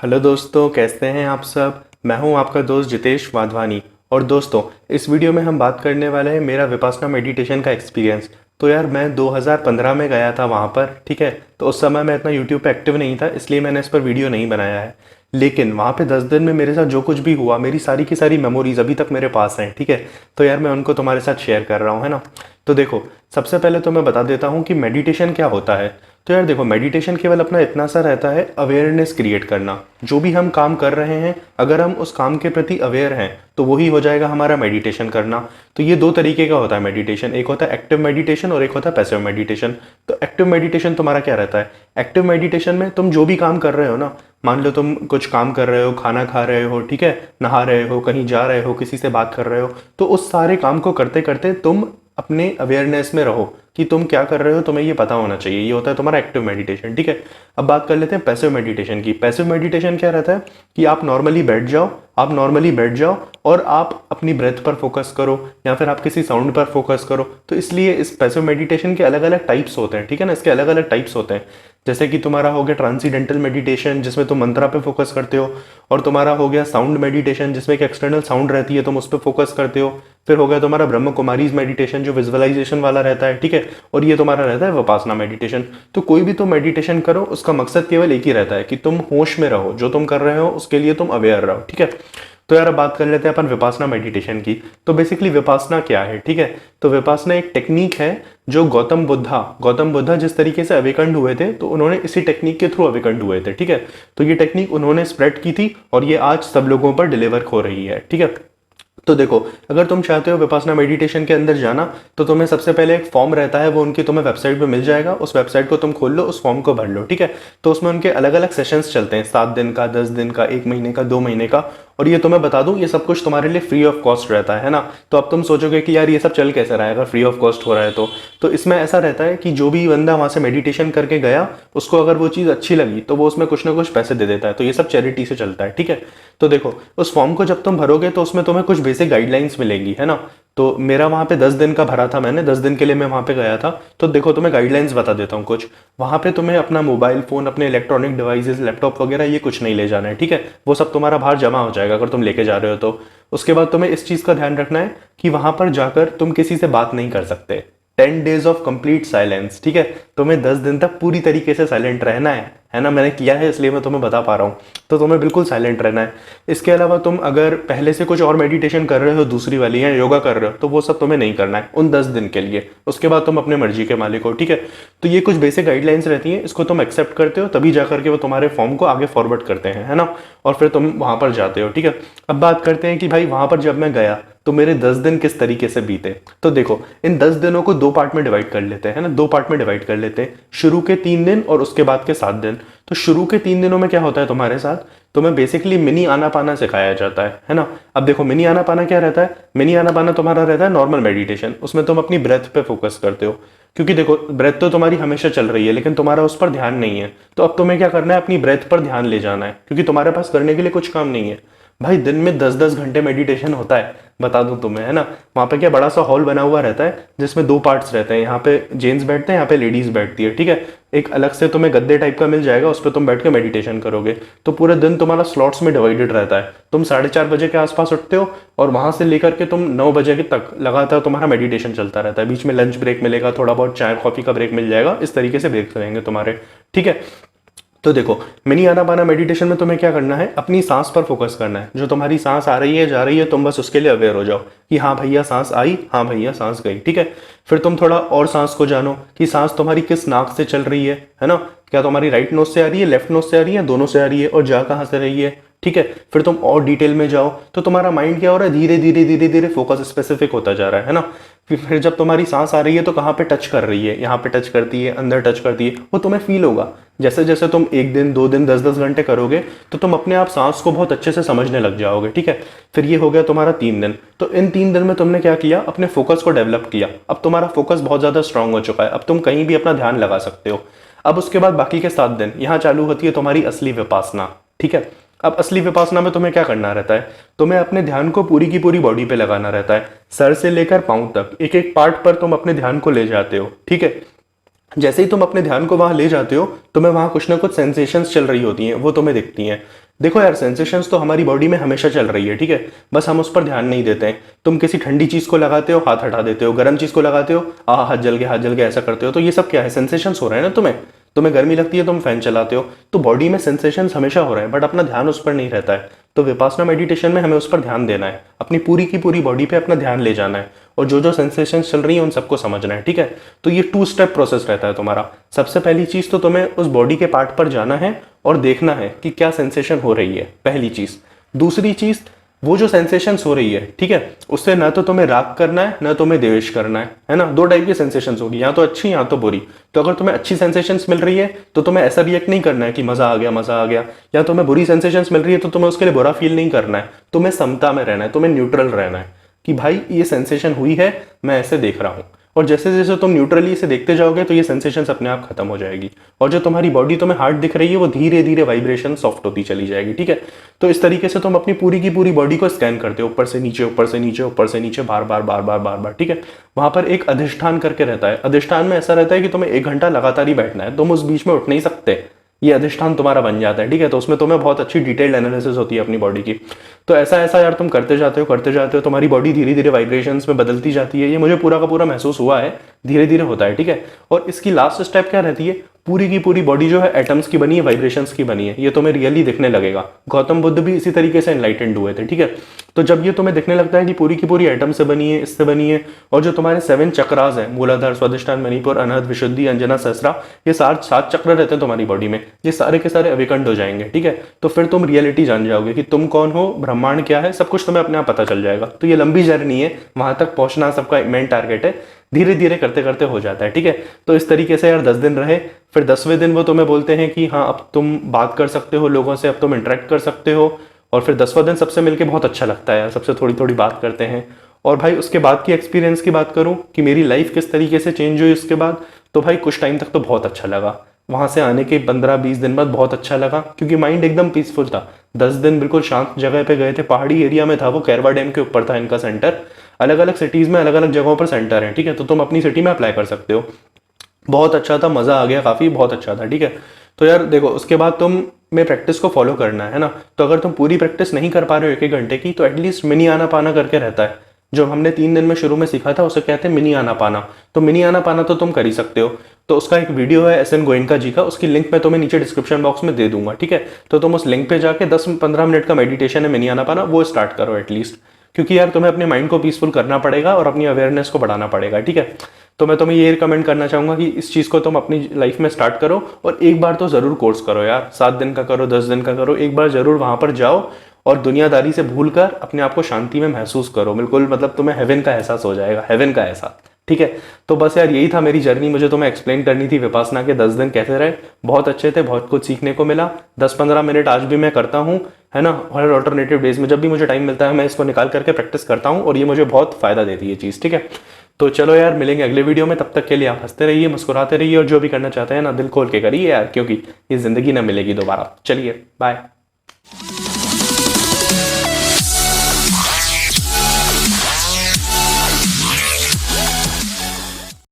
Hello दोस्तों, कैसे हैं आप सब। मैं हूं आपका दोस्त जितेश वाधवानी। और दोस्तों, इस वीडियो में हम बात करने वाले हैं मेरा विपासना मेडिटेशन का एक्सपीरियंस। तो यार, मैं 2015 में गया था वहाँ पर, ठीक है। तो उस समय मैं इतना यूट्यूब पे एक्टिव नहीं था, इसलिए मैंने इस पर वीडियो नहीं बनाया है। लेकिन वहाँ पे 10 दिन में मेरे साथ जो कुछ भी हुआ, मेरी सारी की सारी मेमोरीज अभी तक मेरे पास हैं, ठीक है। तो यार, मैं उनको तुम्हारे साथ शेयर कर रहा हूँ, है ना। तो देखो, सबसे पहले तो मैं बता देता हूँ कि मेडिटेशन क्या होता है। तो यार देखो, मेडिटेशन केवल अपना इतना सा रहता है, अवेयरनेस क्रिएट करना। जो भी हम काम कर रहे हैं, अगर हम उस काम के प्रति अवेयर हैं तो वही हो जाएगा हमारा मेडिटेशन करना। तो ये दो तरीके का होता है मेडिटेशन, एक होता है एक्टिव मेडिटेशन और एक होता है पैसिव मेडिटेशन। तो एक्टिव मेडिटेशन तुम्हारा क्या रहता है। एक्टिव मेडिटेशन में तुम जो भी काम कर रहे हो ना, मान लो तुम कुछ काम कर रहे हो, खाना खा रहे हो, ठीक है, नहा रहे हो, कहीं जा रहे हो, किसी से बात कर रहे हो, तो उस सारे काम को करते करते तुम अपने अवेयरनेस में रहो कि तुम क्या कर रहे हो, तुम्हें ये पता होना चाहिए। ये होता है तुम्हारा एक्टिव मेडिटेशन, ठीक है। अब बात कर लेते हैं पैसिव मेडिटेशन की। पैसिव मेडिटेशन क्या रहता है कि आप नॉर्मली बैठ जाओ और आप अपनी ब्रेथ पर फोकस करो, या फिर आप किसी साउंड पर फोकस करो। तो इसलिए इस पैसिव मेडिटेशन के अलग अलग टाइप्स होते हैं, ठीक है ना। इसके अलग अलग टाइप्स होते हैं। जैसे कि तुम्हारा हो गया ट्रांसीडेंटल मेडिटेशन, जिसमें तुम मंत्रा पे फोकस करते हो। और तुम्हारा हो गया साउंड मेडिटेशन, जिसमें एक एक्सटर्नल साउंड रहती है, तुम उस पर फोकस करते हो। फिर हो गया तुम्हारा ब्रह्म कुमारीज मेडिटेशन, जो विजुअलाइजेशन वाला रहता है, ठीक है। और ये तुम्हारा रहता है विपासना मेडिटेशन। तो कोई भी तुम मेडिटेशन करो, उसका मकसद केवल एक ही रहता है कि तुम होश में रहो, जो तुम कर रहे हो उसके लिए तुम अवेयर रहो, ठीक है। तो यार, अब बात कर लेते हैं अपन विपासना मेडिटेशन की। तो बेसिकली विपासना क्या है, ठीक है। तो विपासना एक टेक्निक है जो गौतम बुद्धा जिस तरीके से अवेकंड हुए थे, तो उन्होंने इसी टेक्निक के थ्रू अवेकंड हुए थे, ठीक है। तो ये टेक्निक उन्होंने स्प्रेड की थी और ये आज सब लोगों पर डिलीवर हो रही है, ठीक है। तो देखो, अगर तुम चाहते हो विपासना मेडिटेशन के अंदर जाना, तो तुम्हें सबसे पहले एक फॉर्म रहता है, वो उनकी तुम्हें वेबसाइट पे मिल जाएगा। उस वेबसाइट को तुम खोल लो, उस फॉर्म को भर लो, ठीक है। तो उसमें उनके अलग अलग सेशंस चलते हैं, 7 दिन का, 10 दिन का, 1 महीने का, 2 महीने का। और ये तुम्हें बता दूं, ये सब कुछ तुम्हारे लिए फ्री ऑफ कॉस्ट रहता है ना। तो अब तुम सोचोगे कि यार, ये सब चल कैसे रहा है अगर फ्री ऑफ कॉस्ट हो रहा है तो इसमें ऐसा रहता है कि जो भी बंदा वहां से मेडिटेशन करके गया, उसको अगर वो चीज़ अच्छी लगी तो वो उसमें कुछ ना कुछ पैसे दे देता है। तो ये सब चैरिटी से चलता है, ठीक है। तो देखो, उस फॉर्म को जब तुम भरोगे तो उसमें तुम्हें कुछ बेसिक गाइडलाइंस मिलेंगी, है ना। तो मेरा वहाँ पे 10 दिन का भरा था मैंने, 10 दिन के लिए मैं वहाँ पे गया था। तो देखो, तुम्हें गाइडलाइंस बता देता हूँ कुछ। वहाँ पे तुम्हें अपना मोबाइल फ़ोन, अपने इलेक्ट्रॉनिक डिवाइसेस, लैपटॉप वगैरह ये कुछ नहीं ले जाना है, ठीक है। वो सब तुम्हारा बाहर जमा हो जाएगा अगर तुम लेके जा रहे हो तो। उसके बाद तुम्हें इस चीज़ का ध्यान रखना है कि वहाँ पर जाकर तुम किसी से बात नहीं कर सकते। 10 days ऑफ कंप्लीट साइलेंस, ठीक है। तुम्हें 10 दिन तक पूरी तरीके से साइलेंट रहना है ना। मैंने किया है इसलिए मैं तुम्हें बता पा रहा हूँ। तो तुम्हें बिल्कुल साइलेंट रहना है। इसके अलावा तुम अगर पहले से कुछ और मेडिटेशन कर रहे हो, दूसरी वाली है योगा कर रहे हो, तो वो सब तुम्हें नहीं करना है उन 10 दिन के लिए। उसके बाद तुम अपने मर्जी के मालिक हो, ठीक है। तो ये कुछ बेसिक गाइडलाइंस रहती हैं, इसको तुम एक्सेप्ट करते हो तभी जाकर के वो तुम्हारे फॉर्म को आगे फॉरवर्ड करते हैं, है ना। और फिर तुम वहां पर जाते हो, ठीक है। अब बात करते हैं कि भाई, वहां पर जब मैं गया तो मेरे 10 दिन किस तरीके से बीते। तो देखो, इन 10 दिनों को 2 पार्ट में डिवाइड कर लेते हैं ना, 2 पार्ट में डिवाइड कर लेते हैं। शुरू के 3 दिन और उसके बाद के 7 दिन। तो शुरू के 3 दिनों में क्या होता है तुम्हारे साथ, तुम्हें बेसिकली मिनी आनापाना सिखाया जाता है ना। अब देखो, मिनी आनापाना क्या रहता है। मिनी आनापाना तुम्हारा रहता है नॉर्मल मेडिटेशन, उसमें तुम अपनी ब्रेथ पे फोकस करते हो। क्योंकि देखो, ब्रेथ तो तुम्हारी हमेशा चल रही है, लेकिन तुम्हारा उस पर ध्यान नहीं है। तो अब तुम्हें क्या करना है, अपनी ब्रेथ पर ध्यान ले जाना है, क्योंकि तुम्हारे पास करने के लिए कुछ काम नहीं है। भाई, दिन में 10-10 घंटे मेडिटेशन होता है, बता दूं तुम्हें, है ना। वहाँ पे क्या बड़ा सा हॉल बना हुआ रहता है, जिसमें 2 पार्ट्स रहते हैं। यहाँ पे जेंट्स बैठते हैं, यहाँ पे लेडीज बैठती है, ठीक है। एक अलग से तुम्हें गद्दे टाइप का मिल जाएगा, उस पर तुम बैठ के मेडिटेशन करोगे। तो पूरे दिन तुम्हारा स्लॉट्स में डिवाइडेड रहता है। तुम 4:30 बजे के आसपास उठते हो और वहां से लेकर के तुम 9 बजे के तक लगातार तुम्हारा मेडिटेशन चलता रहता है। बीच में लंच ब्रेक मिलेगा, थोड़ा बहुत चाय कॉफी का ब्रेक मिल जाएगा, इस तरीके से ब्रेक रहेंगे तुम्हारे, ठीक है। तो देखो, मिनी आनापाना मेडिटेशन में तुम्हें क्या करना है, अपनी सांस पर फोकस करना है। जो तुम्हारी सांस आ रही है, जा रही है, तुम बस उसके लिए अवेयर हो जाओ कि हाँ भैया सांस आई, हाँ भैया सांस गई, ठीक है। फिर तुम थोड़ा और सांस को जानो कि सांस तुम्हारी किस नाक से चल रही है ना। क्या तुम्हारी राइट नोज से आ रही है, लेफ्ट नोज से आ रही है, दोनों से आ रही है, और जा कहाँ से रही है, ठीक है। फिर तुम और डिटेल में जाओ तो तुम्हारा माइंड क्या हो रहा है, धीरे धीरे धीरे धीरे फोकस स्पेसिफिक होता जा रहा है ना। फिर जब तुम्हारी सांस आ रही है तो कहाँ पे टच कर रही है, यहाँ पे टच करती है, अंदर टच करती है, वो तुम्हें फील होगा। जैसे जैसे तुम 1 दिन 2 दिन 10-10 घंटे करोगे, तो तुम अपने आप सांस को बहुत अच्छे से समझने लग जाओगे, ठीक है। फिर ये हो गया तुम्हारा 3 दिन। तो इन 3 दिन में तुमने क्या किया, अपने फोकस को डेवलप किया। अब तुम्हारा फोकस बहुत ज्यादा स्ट्रांग हो चुका है, अब तुम कहीं भी अपना ध्यान लगा सकते हो। अब उसके बाद बाकी के 7 दिन, यहाँ चालू होती है तुम्हारी असली विपासना, ठीक है। अब असली विपासना में तुम्हें क्या करना रहता है, तुम्हें अपने ध्यान को पूरी की पूरी बॉडी पे लगाना रहता है। सर से लेकर पांव तक एक एक पार्ट पर तुम अपने ध्यान को ले जाते हो, ठीक है। जैसे ही तुम अपने ध्यान को वहां ले जाते हो, तुम्हें वहां कुछ ना कुछ सेंसेशंस चल रही होती हैं, वो तुम्हें दिखती हैं। देखो यार, सेंसेशंस तो हमारी बॉडी में हमेशा चल रही है, ठीक है, बस हम उस पर ध्यान नहीं देते हैं। तुम किसी ठंडी चीज को लगाते हो, हाथ हटा देते हो, गर्म चीज को लगाते हो, हाथ जल गया, हाथ जल गया, ऐसा करते हो। तो ये सब क्या है? सेंसेशंस हो रहे हैं ना तुम्हें। तुम्हें गर्मी लगती है, तुम फैन चलाते हो, तो बॉडी में सेंसेशंस हमेशा हो रहे हैं, बट अपना ध्यान उस पर नहीं रहता है। तो विपासना मेडिटेशन में हमें उस पर ध्यान देना है, अपनी पूरी की पूरी बॉडी पे अपना ध्यान ले जाना है, और जो जो सेंसेशंस चल रही है उन सबको समझना है, ठीक है। तो ये 2 स्टेप प्रोसेस रहता है तुम्हारा। सबसे पहली चीज तो तुम्हें उस बॉडी के पार्ट पर जाना है और देखना है कि क्या सेंसेशन हो रही है, पहली चीज। दूसरी चीज, वो जो सेंसेशंस हो रही है, ठीक है, उससे ना तो तुम्हें राग करना है, ना तुम्हें द्वेष करना है ना। 2 टाइप की सेंसेशंस होगी, या तो अच्छी या तो बुरी। तो अगर तुम्हें अच्छी सेंसेशंस मिल रही है तो तुम्हें ऐसा रिएक्ट नहीं करना है कि मजा आ गया, मजा आ गया। या तुम्हें बुरी सेंसेशंस मिल रही है तो तुम्हें उसके लिए बुरा फील नहीं करना है। तुम्हें समता में रहना है, तुम्हें न्यूट्रल रहना है कि भाई ये सेंसेशन हुई है, मैं ऐसे देख रहा हूं। और जैसे जैसे तुम न्यूट्रली इसे देखते जाओगे तो ये सेंसेशंस अपने आप खत्म हो जाएगी, और जो तुम्हारी बॉडी तुम्हें हार्ड दिख रही है वो धीरे धीरे वाइब्रेशन सॉफ्ट होती चली जाएगी, ठीक है। तो इस तरीके से तुम अपनी पूरी की पूरी बॉडी को स्कैन करते हो, ऊपर से नीचे, ऊपर से नीचे, ऊपर से नीचे, बार बार बार बार बार बार, ठीक है। वहां पर एक अधिष्ठान करके रहता है। अधिष्ठान में ऐसा रहता है कि तुम्हें 1 घंटा लगातार ही बैठना है, तुम उस बीच में उठ नहीं सकते। ये अधिष्ठान तुम्हारा बन जाता है, ठीक है। तो उसमें तुम्हें बहुत अच्छी डिटेल्ड एनालिसिस होती है अपनी बॉडी की। तो ऐसा ऐसा यार तुम करते जाते हो, करते जाते हो, तुम्हारी बॉडी धीरे धीरे वाइब्रेशंस में बदलती जाती है। ये मुझे पूरा का पूरा महसूस हुआ है, धीरे धीरे होता है, ठीक है। और इसकी लास्ट स्टेप क्या रहती है? पूरी की पूरी बॉडी जो है एटम्स की बनी है, वाइब्रेशंस की बनी है। ये तुम्हें रियली दिखने लगेगा। गौतम बुद्ध भी इसी तरीके से एनलाइटेंड हुए थे, ठीक है। तो जब ये तुम्हें दिखने लगता है कि पूरी की पूरी एटम से बनी है, इससे बनी है, और जो तुम्हारे 7 चक्रास हैं, मूलाधार, स्वादिष्टान, मणिपुर, अनाहत, विशुद्धि, अंजना, सहस्रा, ये 7 चक्र रहते हैं तुम्हारी बॉडी में, ये सारे के सारे अविकंठ हो जाएंगे, ठीक है। तो फिर तुम रियलिटी जान जाओगे कि तुम कौन हो, ब्रह्मांड क्या है, सब कुछ तुम्हें अपने आप पता चल जाएगा। तो ये लंबी जर्नी है, वहां तक पहुंचना सबका मेन टारगेट है। धीरे धीरे करते करते हो जाता है, ठीक है। तो इस तरीके से यार 10 दिन रहे, फिर 10वें दिन वो तुम्हें बोलते हैं कि हाँ अब तुम बात कर सकते हो लोगों से, अब तुम इंटरेक्ट कर सकते हो। और फिर 10वां दिन सबसे मिलके बहुत अच्छा लगता है यार, सबसे थोड़ी थोड़ी बात करते हैं। और भाई उसके बाद की एक्सपीरियंस की बात करूं कि मेरी लाइफ किस तरीके से चेंज हुई उसके बाद, तो भाई कुछ टाइम तक तो बहुत अच्छा लगा। वहां से आने के 15-20 दिन बाद बहुत अच्छा लगा, क्योंकि माइंड एकदम पीसफुल था। 10 दिन बिल्कुल शांत जगह पे गए थे, पहाड़ी एरिया में था वो, कैरवा डैम के ऊपर था इनका सेंटर। अलग अलग सिटीज में अलग अलग जगहों पर सेंटर है, ठीक है। तो तुम अपनी सिटी में अप्लाई कर सकते हो। बहुत अच्छा था, मजा आ गया काफी, बहुत अच्छा था, ठीक है। तो यार देखो, उसके बाद तुम में प्रैक्टिस को फॉलो करना है ना। तो अगर तुम पूरी प्रैक्टिस नहीं कर पा रहे हो 1-1 घंटे की, तो एटलीस्ट मिनी आना पाना करके रहता है, जो हमने 3 दिन में शुरू में सीखा था, उसे कहते हैं मिनी आना पाना। तो मिनी आना पाना तो तुम कर ही सकते हो। तो उसका एक वीडियो है SN गोयनका जी का, उसकी लिंक मैं तुम्हें नीचे डिस्क्रिप्शन बॉक्स में दे दूंगा, ठीक है। तो तुम उस लिंक पे जाके 10-15 मिनट का मेडिटेशन है मिनी आना पाना, वो स्टार्ट करो एटलीस्ट। क्योंकि यार तुम्हें अपने माइंड को पीसफुल करना पड़ेगा और अपनी अवेयरनेस को बढ़ाना पड़ेगा, ठीक है। तो मैं तुम्हें ये रिकमेंड करना चाहूंगा कि इस चीज को तुम अपनी लाइफ में स्टार्ट करो, और एक बार तो जरूर कोर्स करो यार, 7 दिन का करो, 10 दिन का करो, एक बार जरूर वहां पर जाओ और दुनियादारी से भूलकर अपने आप को शांति में महसूस करो। बिल्कुल, मतलब तुम्हें हेवन का एहसास हो जाएगा, हेवन का एहसास, ठीक है। तो बस यार यही था मेरी जर्नी, मुझे तुम्हें एक्सप्लेन करनी थी विपासना के 10 दिन कैसे रहे। बहुत अच्छे थे, बहुत कुछ सीखने को मिला। 10-15 मिनट आज भी मैं करता हूँ, है ना। हर ऑल्टरनेटिव डेज में जब भी मुझे टाइम मिलता है मैं इसको निकाल करके प्रैक्टिस करता हूँ, और ये मुझे बहुत फायदा देती है चीज़, ठीक है। तो चलो यार, मिलेंगे अगले वीडियो में। तब तक के लिए आप हंसते रहिए, मुस्कुराते रहिए, और जो भी करना चाहते हैं ना, दिल खोल के करिए यार, क्योंकि ये जिंदगी ना मिलेगी दोबारा। चलिए, बाय।